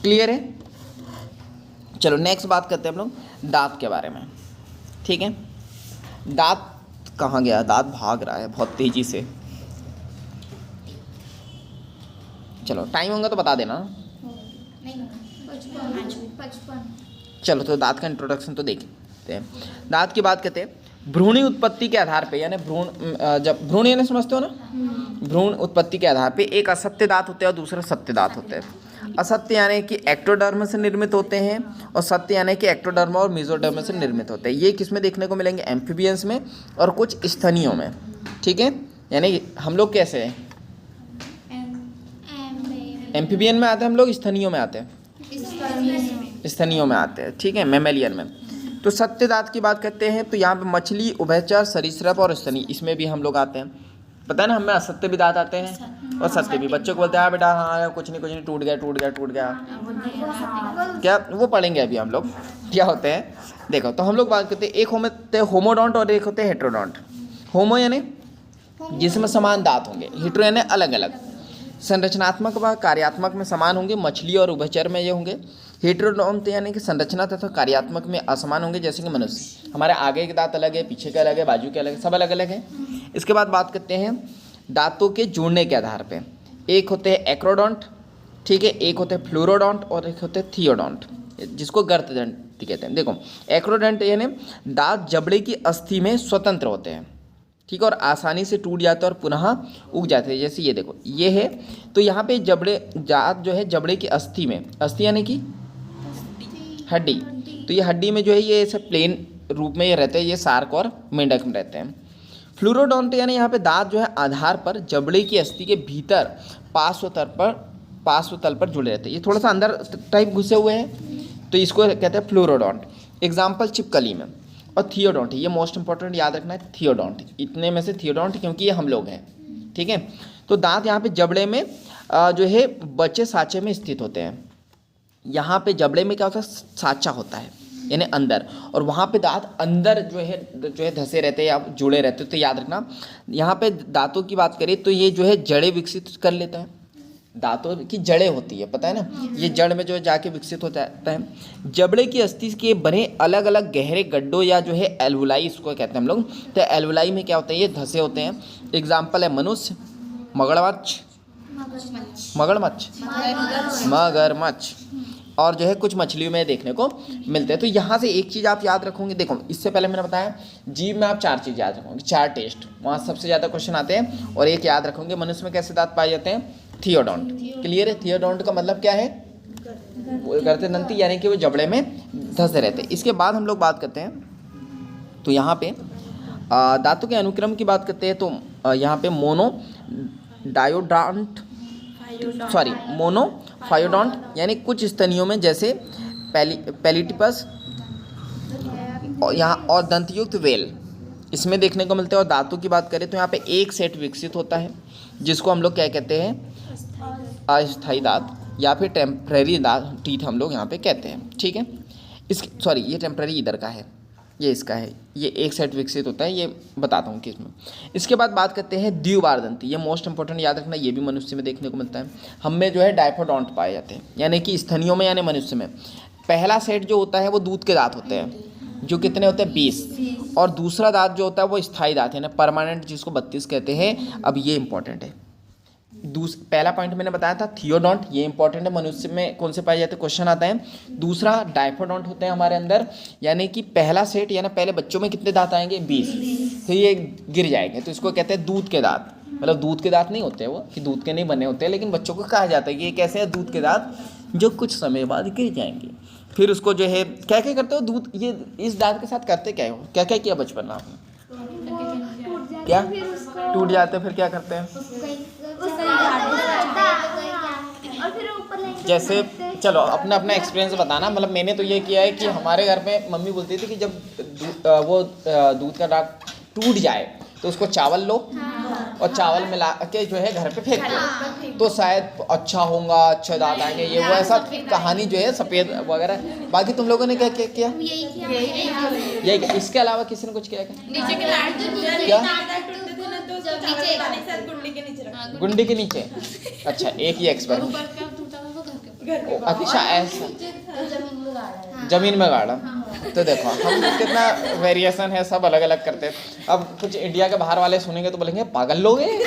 क्लियर है? चलो नेक्स्ट बात करते हैं हम लोग दांत के बारे में, ठीक है। दांत कहाँ गया? दांत भाग रहा है बहुत तेजी से। चलो टाइम होगा तो बता देना। चलो तो दांत का इंट्रोडक्शन तो देखते हैं। दांत की बात करते हैं। भ्रूणी उत्पत्ति के आधार पे, यानी भ्रूण, जब भ्रूण यानी समझते हो ना, भ्रूण उत्पत्ति के आधार पे एक असत्य दांत होते हैं और दूसरा सत्य दांत होते हैं। असत्य यानी कि एक्टोडर्म से निर्मित होते हैं और सत्य यानी कि एक्टोडर्म और मेसोडर्म से निर्मित होते हैं। ये किस में देखने को मिलेंगे? एम्फीबियंस में और कुछ स्तनियों में, ठीक है। यानी हम लोग कैसे हैं? एम्फीबियन में आते हैं हम लोग, स्तनियों में आते हैं, स्तनियों में आते हैं, ठीक है, मैमेलियन में। तो सत्य दांत की बात करते हैं तो यहाँ पे मछली, उभयचर, सरीसृप और स्तनी, इसमें भी हम लोग आते हैं। पता है ना, हमें असत्य भी दांत आते हैं और सत्य भी। बच्चों को बोलते हैं हाँ बेटा, हाँ कुछ नहीं टूट गया टूट गया टूट गया, क्या वो पढ़ेंगे अभी हम लोग क्या होते हैं। देखो तो हम लोग बात करते हैं, एक होते हैं होमोडोंट और एक होते हैं हेट्रोडोंट। होमो यानी जिसमें समान दांत होंगे, हेट्रो यानी अलग अलग। संरचनात्मक व कार्यात्मक में समान होंगे, मछली और उभयचर में ये होंगे। हेट्रोडोंट यानी कि संरचना तथा कार्यात्मक में असमान होंगे, जैसे कि मनुष्य, हमारे आगे के दांत अलग है, पीछे के अलग है, बाजू के अलग है, सब अलग अलग है। इसके बाद बात करते हैं दांतों के जुड़ने के आधार पे। एक होते हैं एक्रोडोंट, ठीक है, एक होते हैं फ्लोरोडोंट और एक होते हैं थियोडोंट, जिसको गर्तदंत कहते हैं। देखो एक्रोडोंट यानी दांत जबड़े की अस्थि में स्वतंत्र होते हैं, ठीक है, और आसानी से टूट जाते हैं और पुनः उग जाते हैं। जैसे ये देखो ये है, तो यहाँ पे जबड़े दांत जो है जबड़े की अस्थि में, अस्थि यानी कि हड्डी, तो ये हड्डी में जो है ये ऐसे प्लेन रूप में ये रहते हैं, ये सार्क और मेंढक में रहते हैं। फ्लोरोडोंट यानी यहाँ पे दांत जो है आधार पर जबड़े की अस्थि के भीतर पार्श्व तल पर जुड़े रहते हैं, ये थोड़ा सा अंदर टाइप घुसे हुए हैं, तो इसको कहते हैं फ्लोरोडोंट। एग्जाम्पल चिपकली में। और थियोडोंट, ये मोस्ट इंपॉर्टेंट याद रखना है, थियोडोंट, इतने में से थियोडोंट, क्योंकि ये हम लोग हैं, ठीक है। तो दांत यहाँ पे जबड़े में जो है बच्चे साँचे में स्थित होते हैं। यहाँ पे जबड़े में क्या होता है? साँचा होता है यानी अंदर, और वहाँ पे दांत अंदर जो है धसे रहते हैं या जुड़े रहते हैं। तो याद रखना, यहाँ पे दांतों की बात करें तो ये जो है जड़ें विकसित कर लेता है। दांतों की जड़ें होती है, पता है ना, ये जड़ में जो जाके विकसित होता है। जबड़े की अस्थि के बने अलग अलग गहरे गड्ढों या जो है एल्वुलाई, इसको कहते हैं हम लोग। तो एल्वुलाई में क्या होता है? ये धसे होते हैं। एग्जाम्पल है मनुष्य, मगरमच्छ और जो है कुछ मछलियों में देखने को मिलते हैं। तो यहाँ से एक चीज़ आप याद रखोगे, देखो इससे पहले मैंने बताया जीभ में आप 4 चीज़ याद रखोगे, 4 टेस्ट, वहाँ सबसे ज़्यादा क्वेश्चन आते हैं। और एक याद रखोगे, मनुष्य में कैसे दांत पाए जाते हैं? थियोडोंट। क्लियर है? थियोडोंट का मतलब क्या है? गर्तदंती, यानी कि वो जबड़े में धंसे रहते हैं। इसके बाद हम लोग बात करते हैं, तो यहाँ पे दांतों के अनुक्रम की बात करते हैं। तो यहाँ पे मोनोफायोडोंट यानी कुछ स्तनियों में, जैसे पैलिटिपस और यहाँ और दंतयुक्त वेल, इसमें देखने को मिलते हैं। और दांतों की बात करें तो यहाँ पे एक सेट विकसित होता है, जिसको हम लोग क्या कहते हैं? अस्थायी दांत या फिर टेम्पररी दांत, टीथ हम लोग यहाँ पे कहते हैं, ठीक है। ये टेम्पररी इधर का है, ये इसका है, ये एक सेट विकसित होता है, ये बताता हूँ किस में। इसके बाद बात करते हैं द्विबार दंती, ये मोस्ट इंपॉर्टेंट याद रखना, ये भी मनुष्य में देखने को मिलता है। हम में जो है डायफोडोंट पाए जाते हैं, यानी कि स्तनियों में यानी मनुष्य में। पहला सेट जो होता है वो दूध के दांत होते हैं, जो कितने होते हैं? 20। और दूसरा दांत जो होता है वो स्थायी दांत है ना, परमानेंट, जिसको 32 कहते हैं। अब ये इंपॉर्टेंट है, पहला पॉइंट मैंने बताया था थियोडोंट, ये इंपॉर्टेंट है, मनुष्य में कौन से पाए जाते हैं? क्वेश्चन आता है। दूसरा डायफोडोंट होते हैं हमारे अंदर, यानी कि पहला सेट, यानी पहले बच्चों में कितने दांत आएंगे? 20, तो ये गिर जाएंगे, तो इसको कहते हैं दूध के दांत। मतलब दूध के दांत नहीं होते वो, कि दूध के नहीं बने होते, लेकिन बच्चों को कहा जाता है कि ये कैसे है? दूध के दांत जो कुछ समय बाद गिर जाएंगे। फिर उसको जो है क्या क्या करते हो, दूध, ये इस दांत के साथ करते क्या हो, क्या क्या किया बचपन में आपने? क्या टूट जाते फिर क्या करते हैं? जैसे चलो अपना अपना एक्सपीरियंस बताना। मतलब मैंने तो ये किया है कि हमारे घर में मम्मी बोलती थी कि जब दूध का दांत टूट जाए तो उसको चावल लो और चावल मिला के जो है घर पे फेंक दो तो शायद अच्छा होगा, अच्छे दांत आएंगे, ये वो ऐसा कहानी जो है सफ़ेद वगैरह। बाकी तुम लोगों ने क्या क्या किया? यही किया। इसके अलावा किसी ने कुछ किया क्या? नीचे के दांत क्या? नीचे गुंडी के नीचे। अच्छा, एक ही एक्सपेरिमेंट। ऊपर का टूटा था वो घर के ऊपर। अच्छा ऐसा जमीन में गाड़ा। तो देखो हम कितना वेरिएशन है, सब अलग अलग करते हैं। अब कुछ इंडिया के बाहर वाले सुनेंगे तो बोलेंगे पागल लोग हैं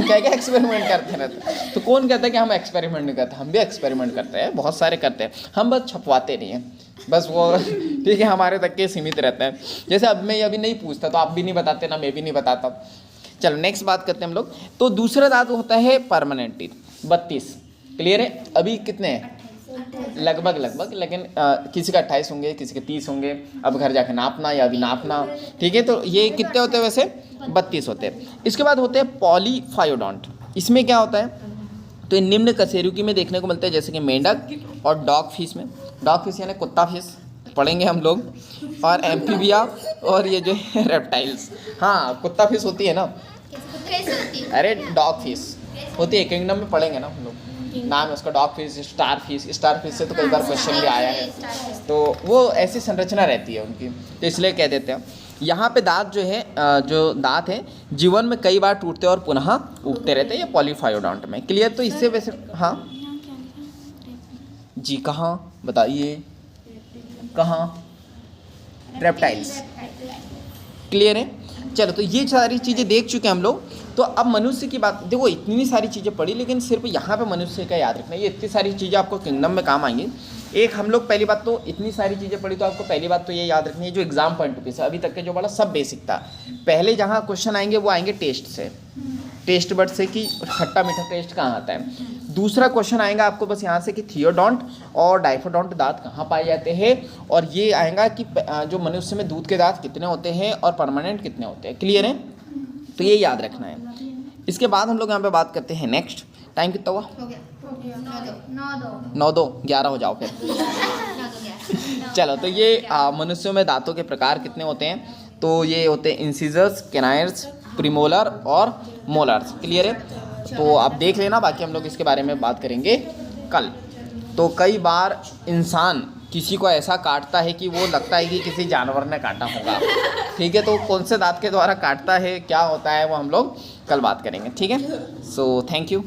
क्या क्या एक्सपेरिमेंट करते रहते। तो कौन कहता है कि हम एक्सपेरिमेंट नहीं करते? हम भी एक्सपेरिमेंट करते हैं, बहुत सारे करते हैं, हम बस छपवाते नहीं हैं, बस वो ठीक है हमारे तक के सीमित रहते हैं। जैसे अब मैं अभी नहीं पूछता तो आप भी नहीं बताते ना, मैं भी नहीं बताता। चलो नेक्स्ट बात करते हैं हम लोग। तो दूसरा दांत होता है परमानेंट टीथ, 32। क्लियर है? अभी कितने हैं? लगभग लेकिन किसी का 28 होंगे, किसी के 30 होंगे। अब घर जाके नापना या अभी नापना, ठीक है। तो ये कितने होते हैं वैसे? 32 होते हैं। इसके बाद होते हैं पॉलीफायोडोंट। इसमें क्या होता है? तो ये निम्न कशेरुकी में देखने को मिलते हैं, जैसे कि मेंढक और डॉग फिश में। डॉग फिश यानी कुत्ता फिश पढ़ेंगे हम लोग, और एम्फीबिया और ये जो है रेप्टाइल्स। हाँ कुत्ता फिश होती है ना, अरे डॉग फिश होती है, किंगडम में पढ़ेंगे ना हम लोग, नाम है उसका डॉग फिश, स्टार फिश से तो कई बार क्वेश्चन भी आया है। तो वो ऐसी संरचना रहती है उनकी, तो इसलिए कह देते हैं। यहाँ पे दांत जो है, जो दांत है जीवन में कई बार टूटते और पुनः उगते रहते हैं, ये पॉलीफायोडोंट में। क्लियर? तो इससे वैसे हाँ जी, कहाँ बताइए, कहाँ? रेप्टाइल्स। क्लियर है? चलो तो ये सारी चीज़ें देख चुके हैं हम लोग। तो अब मनुष्य की बात देखो, इतनी सारी चीज़ें पढ़ी, लेकिन सिर्फ यहाँ पे मनुष्य का याद रखना है। ये इतनी सारी चीज़ें आपको किंगडम में काम आएंगी। एक हम लोग पहली बात तो इतनी सारी चीज़ें पढ़ी, तो आपको पहली बात तो ये याद रखनी है, जो एग्जाम पॉइंट ऑफ व्यू से अभी तक के जो बड़ा सब बेसिक था। पहले जहाँ क्वेश्चन आएंगे वो आएंगे टेस्ट से, टेस्ट बट से कि खट्टा मीठा टेस्ट कहाँ आता है। दूसरा क्वेश्चन आएगा आपको बस यहाँ से कि थियोडोंट और डाइफोडोंट दांत कहाँ पाए जाते हैं, और ये आएगा कि जो मनुष्य में दूध के दांत कितने होते हैं और परमानेंट कितने होते हैं। क्लियर है? तो ये याद रखना है। इसके बाद हम लोग यहाँ पे बात करते हैं नेक्स्ट। टाइम कितना हुआ? 9:02 11 हो जाओ फिर चलो तो ये मनुष्यों में दांतों के प्रकार कितने होते हैं? तो ये होते हैं इंसिजर्स, कैनाइड्स, प्रीमोलर और मोलर्स। क्लियर है? तो आप देख लेना, बाकी हम लोग इसके बारे में बात करेंगे कल। तो कई बार इंसान किसी को ऐसा काटता है कि वो लगता है कि किसी जानवर ने काटा होगा, ठीक है। तो कौन से दांत के द्वारा काटता है, क्या होता है, वो हम लोग कल बात करेंगे, ठीक है। So thank you.